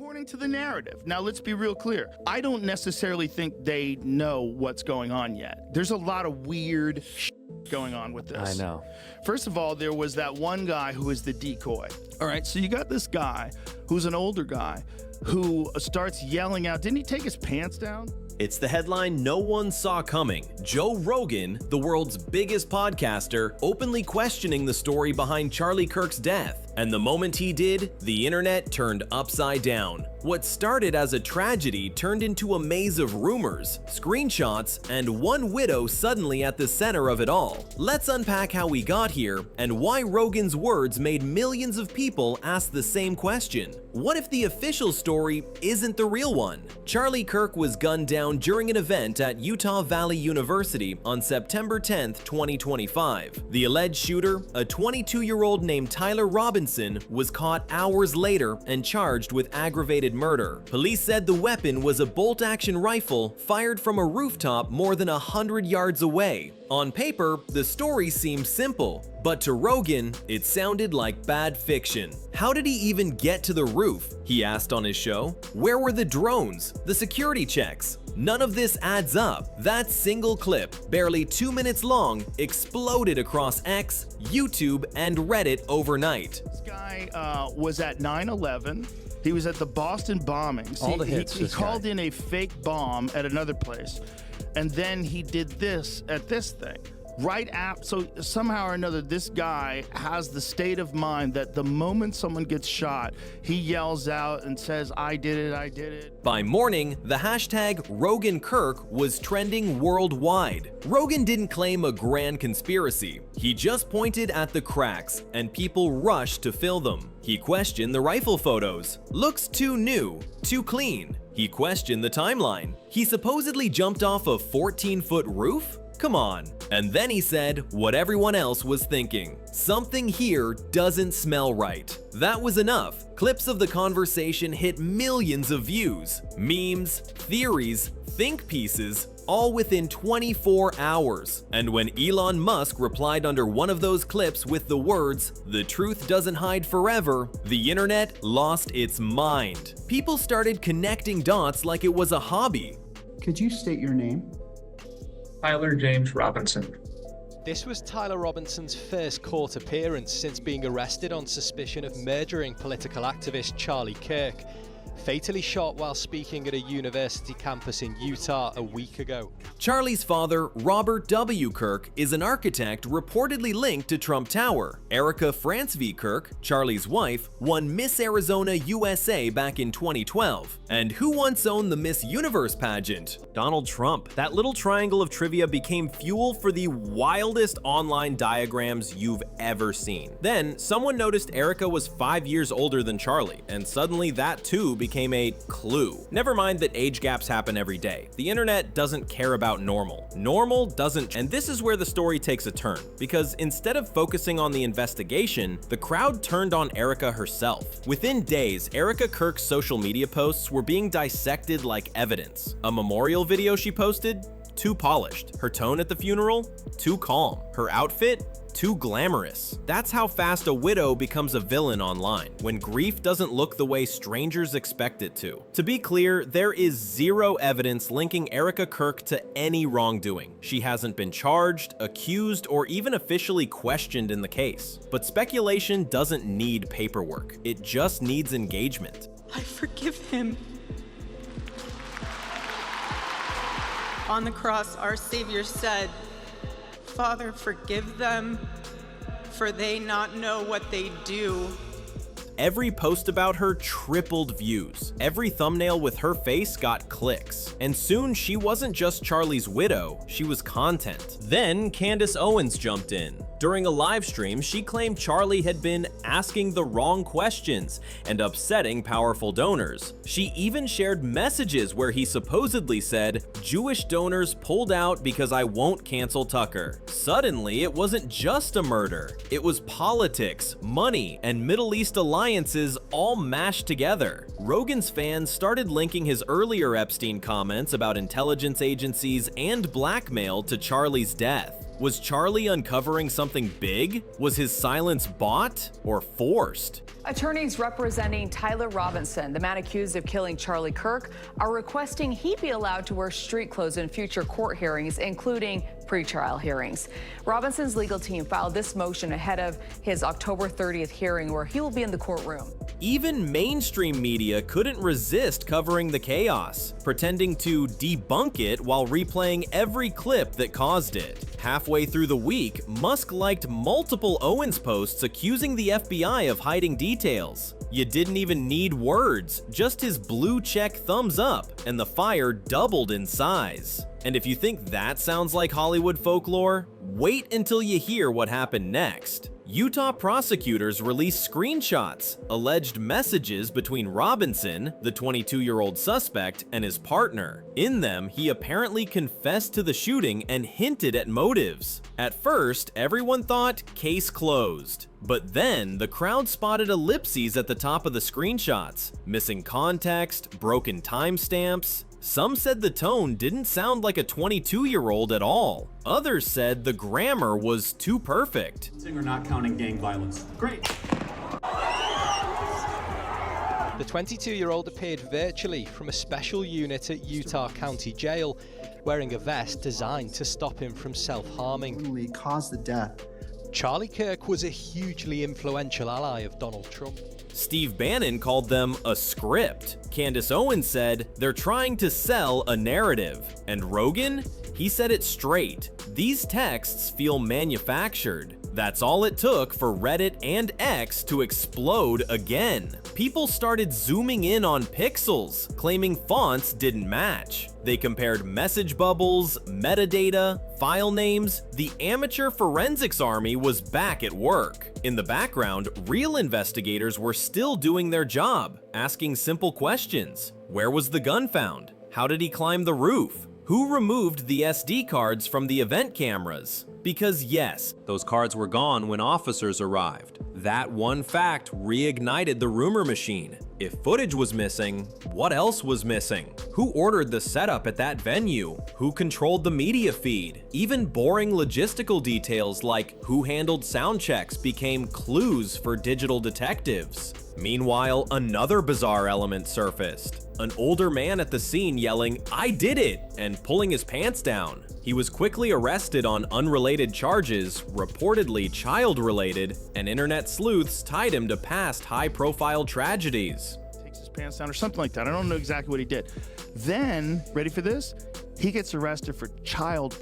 according to the narrative. Now, let's be real clear. I don't necessarily think they know what's going on yet. There's a lot of weird going on with this. I know. First of all, there was that one guy who was the decoy. All right, so you got this guy who's an older guy who starts yelling out. Didn't he take his pants down? It's the headline no one saw coming. Joe Rogan, the world's biggest podcaster, openly questioning the story behind Charlie Kirk's death. And the moment he did, the internet turned upside down. What started as a tragedy turned into a maze of rumors, screenshots, and one widow suddenly at the center of it all. Let's unpack how we got here and why Rogan's words made millions of people ask the same question. What if the official story isn't the real one? Charlie Kirk was gunned down during an event at Utah Valley University on September 10, 2025. The alleged shooter, a 22-year-old named Tyler Robinson, was caught hours later and charged with aggravated murder. Police said the weapon was a bolt-action rifle fired from a rooftop more than 100 yards away. On paper, the story seemed simple, but to Rogan, it sounded like bad fiction. How did he even get to the roof? He asked on his show. Where were the drones? The security checks? None of this adds up. That single clip, barely 2 minutes long, exploded across X, YouTube, and Reddit overnight. This guy was at 9/11. He was at the Boston bombings. All the hits. He called in a fake bomb at another place, and then he did this at this thing. So somehow or another, this guy has the state of mind that the moment someone gets shot, he yells out and says, "I did it, I did it." By morning, the hashtag Rogan Kirk was trending worldwide. Rogan didn't claim a grand conspiracy. He just pointed at the cracks, and people rushed to fill them. He questioned the rifle photos. Looks too new, too clean. He questioned the timeline. He supposedly jumped off a 14-foot roof? Come on. And then he said what everyone else was thinking. Something here doesn't smell right. That was enough. Clips of the conversation hit millions of views. Memes, theories, think pieces, all within 24 hours. And when Elon Musk replied under one of those clips with the words, "The truth doesn't hide forever," the internet lost its mind. People started connecting dots like it was a hobby. Could you state your name? Tyler James Robinson. This was Tyler Robinson's first court appearance since being arrested on suspicion of murdering political activist Charlie Kirk, fatally shot while speaking at a university campus in Utah a week ago. Charlie's father, Robert W. Kirk, is an architect reportedly linked to Trump Tower. Erica France V. Kirk, Charlie's wife, won Miss Arizona USA back in 2012. And who once owned the Miss Universe pageant? Donald Trump. That little triangle of trivia became fuel for the wildest online diagrams you've ever seen. Then, someone noticed Erica was 5 years older than Charlie, and suddenly that too became a clue. Never mind that age gaps happen every day. The internet doesn't care about normal. Normal doesn't, and this is where the story takes a turn, because instead of focusing on the investigation, the crowd turned on Erica herself. Within days, Erica Kirk's social media posts were being dissected like evidence. A memorial video she posted? Too polished. Her tone at the funeral? Too calm. Her outfit? Too glamorous. That's how fast a widow becomes a villain online, when grief doesn't look the way strangers expect it to. To be clear, there is zero evidence linking Erica Kirk to any wrongdoing. She hasn't been charged, accused, or even officially questioned in the case. But speculation doesn't need paperwork. It just needs engagement. I forgive him. On the cross, our Savior said, "Father, forgive them, for they not know what they do." Every post about her tripled views. Every thumbnail with her face got clicks. And soon she wasn't just Charlie's widow, she was content. Then Candace Owens jumped in. During a live stream, she claimed Charlie had been asking the wrong questions and upsetting powerful donors. She even shared messages where he supposedly said, "Jewish donors pulled out because I won't cancel Tucker." Suddenly, it wasn't just a murder. It was politics, money, and Middle East alliances all mashed together. Rogan's fans started linking his earlier Epstein comments about intelligence agencies and blackmail to Charlie's death. Was Charlie uncovering something big? Was his silence bought or forced? Attorneys representing Tyler Robinson, the man accused of killing Charlie Kirk, are requesting he be allowed to wear street clothes in future court hearings, including pretrial hearings. Robinson's legal team filed this motion ahead of his October 30th hearing, where he will be in the courtroom. Even mainstream media couldn't resist covering the chaos, pretending to debunk it while replaying every clip that caused it. Halfway through the week, Musk liked multiple Owens posts accusing the FBI of hiding details. You didn't even need words, just his blue check thumbs up, and the fire doubled in size. And if you think that sounds like Hollywood folklore, wait until you hear what happened next. Utah prosecutors released screenshots, alleged messages between Robinson, the 22-year-old suspect, and his partner. In them, he apparently confessed to the shooting and hinted at motives. At first, everyone thought case closed. But then, the crowd spotted ellipses at the top of the screenshots, missing context, broken timestamps. Some said the tone didn't sound like a 22-year-old at all. Others said the grammar was too perfect. We're not counting gang violence. Great. The 22-year-old appeared virtually from a special unit at Utah County Jail, wearing a vest designed to stop him from self-harming. Caused the death. Charlie Kirk was a hugely influential ally of Donald Trump. Steve Bannon called them a script. Candace Owens said they're trying to sell a narrative. And Rogan? He said it straight. These texts feel manufactured. That's all it took for Reddit and X to explode again. People started zooming in on pixels, claiming fonts didn't match. They compared message bubbles, metadata, file names. The amateur forensics army was back at work. In the background, real investigators were still doing their job, asking simple questions. Where was the gun found? How did he climb the roof? Who removed the SD cards from the event cameras? Because yes, those cards were gone when officers arrived. That one fact reignited the rumor machine. If footage was missing, what else was missing? Who ordered the setup at that venue? Who controlled the media feed? Even boring logistical details like who handled sound checks became clues for digital detectives. Meanwhile, another bizarre element surfaced. An older man at the scene yelling, "I did it!" and pulling his pants down. He was quickly arrested on unrelated charges, reportedly child-related, and internet sleuths tied him to past high-profile tragedies. Takes his pants down or something like that. I don't know exactly what he did. Then, ready for this? He gets arrested for child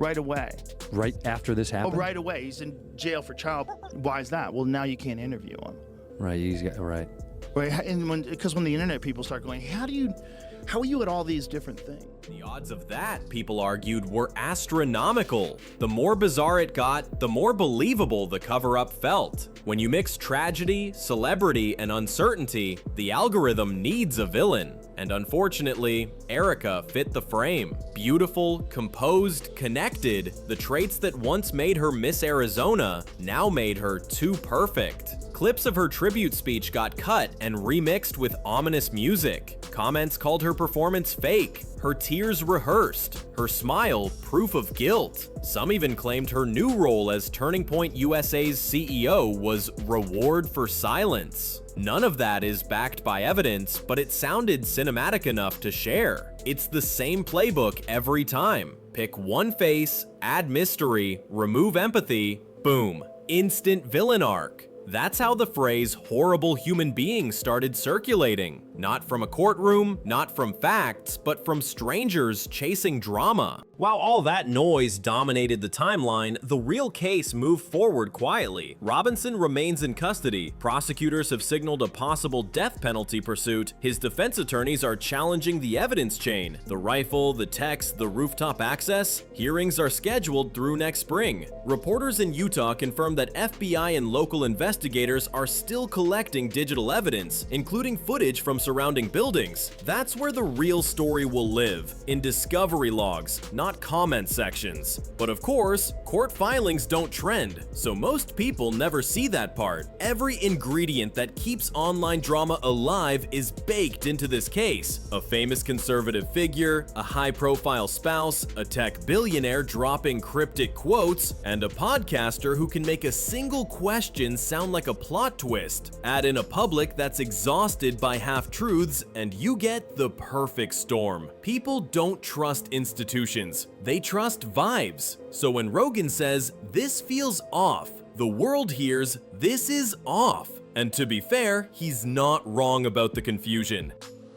right away. Right after this happened? Oh, right away. He's in jail for child. Why is that? Well, now you can't interview him. Right, he's got, right. Right, and because when the internet people start going, how are you at all these different things? The odds of that, people argued, were astronomical. The more bizarre it got, the more believable the cover-up felt. When you mix tragedy, celebrity, and uncertainty, the algorithm needs a villain. And unfortunately, Erica fit the frame. Beautiful, composed, connected, the traits that once made her Miss Arizona now made her too perfect. Clips of her tribute speech got cut and remixed with ominous music. Comments called her performance fake, her tears rehearsed, her smile proof of guilt. Some even claimed her new role as Turning Point USA's CEO was reward for silence. None of that is backed by evidence, but it sounded cinematic enough to share. It's the same playbook every time. Pick one face, add mystery, remove empathy, boom, instant villain arc. That's how the phrase horrible human being started circulating. Not from a courtroom, not from facts, but from strangers chasing drama. While all that noise dominated the timeline, the real case moved forward quietly. Robinson remains in custody. Prosecutors have signaled a possible death penalty pursuit. His defense attorneys are challenging the evidence chain. The rifle, the text, the rooftop access. Hearings are scheduled through next spring. Reporters in Utah confirmed that FBI and local investigators are still collecting digital evidence, including footage from surrounding buildings, that's where the real story will live, in discovery logs, not comment sections. But of course, court filings don't trend, so most people never see that part. Every ingredient that keeps online drama alive is baked into this case. A famous conservative figure, a high-profile spouse, a tech billionaire dropping cryptic quotes, and a podcaster who can make a single question sound like a plot twist. Add in a public that's exhausted by half-truths, and you get the perfect storm. People don't trust institutions, they trust vibes. So when Rogan says, "This feels off," the world hears, "This is off." And to be fair, he's not wrong about the confusion.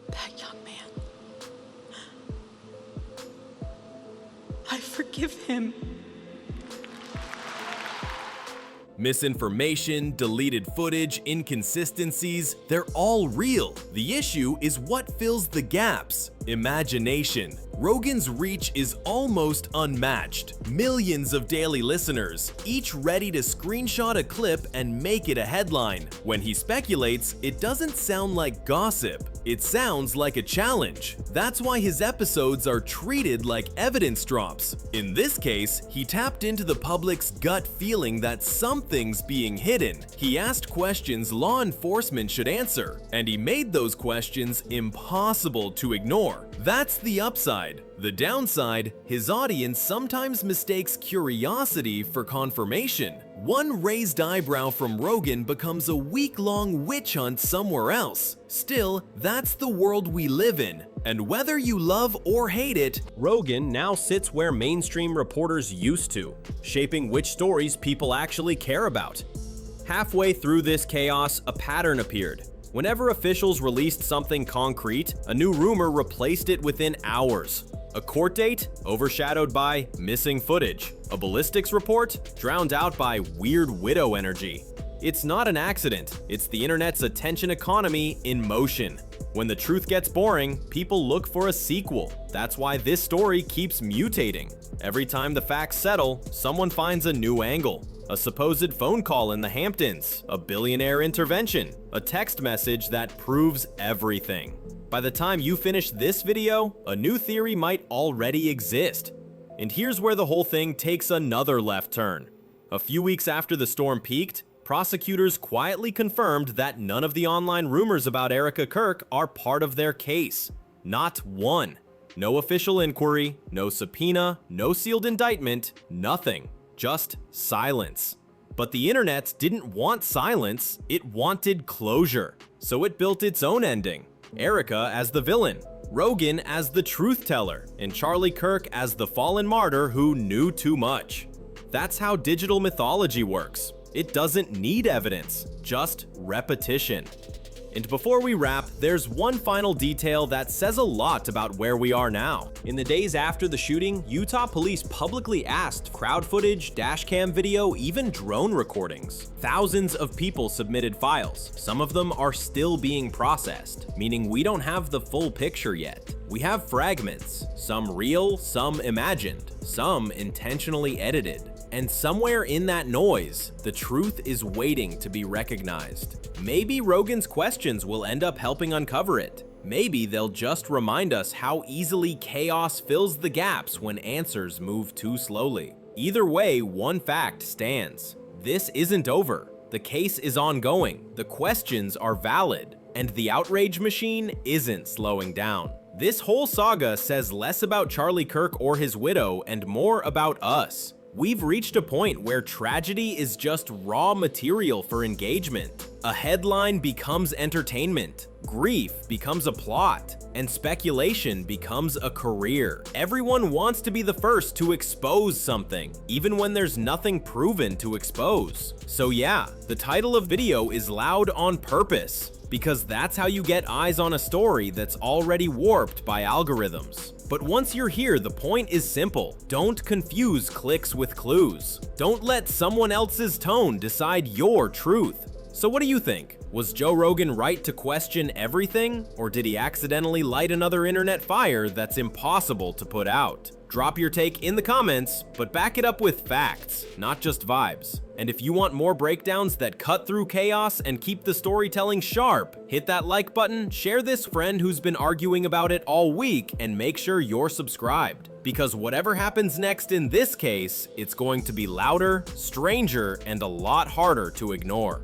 That young man, I forgive him. Misinformation, deleted footage, inconsistencies, they're all real. The issue is what fills the gaps. Imagination. Rogan's reach is almost unmatched. Millions of daily listeners, each ready to screenshot a clip and make it a headline. When he speculates, it doesn't sound like gossip. It sounds like a challenge. That's why his episodes are treated like evidence drops. In this case, he tapped into the public's gut feeling that something's being hidden. He asked questions law enforcement should answer, and he made those questions impossible to ignore. That's the upside. The downside, his audience sometimes mistakes curiosity for confirmation. One raised eyebrow from Rogan becomes a week-long witch hunt somewhere else. Still, that's the world we live in, and whether you love or hate it, Rogan now sits where mainstream reporters used to, shaping which stories people actually care about. Halfway through this chaos, a pattern appeared. Whenever officials released something concrete, a new rumor replaced it within hours. A court date overshadowed by missing footage. A ballistics report drowned out by weird widow energy. It's not an accident, it's the internet's attention economy in motion. When the truth gets boring, people look for a sequel. That's why this story keeps mutating. Every time the facts settle, someone finds a new angle. A supposed phone call in the Hamptons, a billionaire intervention, a text message that proves everything. By the time you finish this video, a new theory might already exist. And here's where the whole thing takes another left turn. A few weeks after the storm peaked, prosecutors quietly confirmed that none of the online rumors about Erica Kirk are part of their case. Not one. No official inquiry, no subpoena, no sealed indictment, nothing. Just silence. But the internet didn't want silence, it wanted closure. So it built its own ending. Erica as the villain, Rogan as the truth teller, and Charlie Kirk as the fallen martyr who knew too much. That's how digital mythology works. It doesn't need evidence, just repetition. And before we wrap, there's one final detail that says a lot about where we are now. In the days after the shooting, Utah police publicly asked for crowd footage, dashcam video, even drone recordings. Thousands of people submitted files. Some of them are still being processed, meaning we don't have the full picture yet. We have fragments, some real, some imagined, some intentionally edited. And somewhere in that noise, the truth is waiting to be recognized. Maybe Rogan's questions will end up helping uncover it. Maybe they'll just remind us how easily chaos fills the gaps when answers move too slowly. Either way, one fact stands. This isn't over. The case is ongoing, the questions are valid, and the outrage machine isn't slowing down. This whole saga says less about Charlie Kirk or his widow and more about us. We've reached a point where tragedy is just raw material for engagement. A headline becomes entertainment, grief becomes a plot, and speculation becomes a career. Everyone wants to be the first to expose something, even when there's nothing proven to expose. So yeah, the title of video is loud on purpose, because that's how you get eyes on a story that's already warped by algorithms. But once you're here, the point is simple. Don't confuse clicks with clues. Don't let someone else's tone decide your truth. So what do you think? Was Joe Rogan right to question everything? Or did he accidentally light another internet fire that's impossible to put out? Drop your take in the comments, but back it up with facts, not just vibes. And if you want more breakdowns that cut through chaos and keep the storytelling sharp, hit that like button, share this friend who's been arguing about it all week, and make sure you're subscribed. Because whatever happens next in this case, it's going to be louder, stranger, and a lot harder to ignore.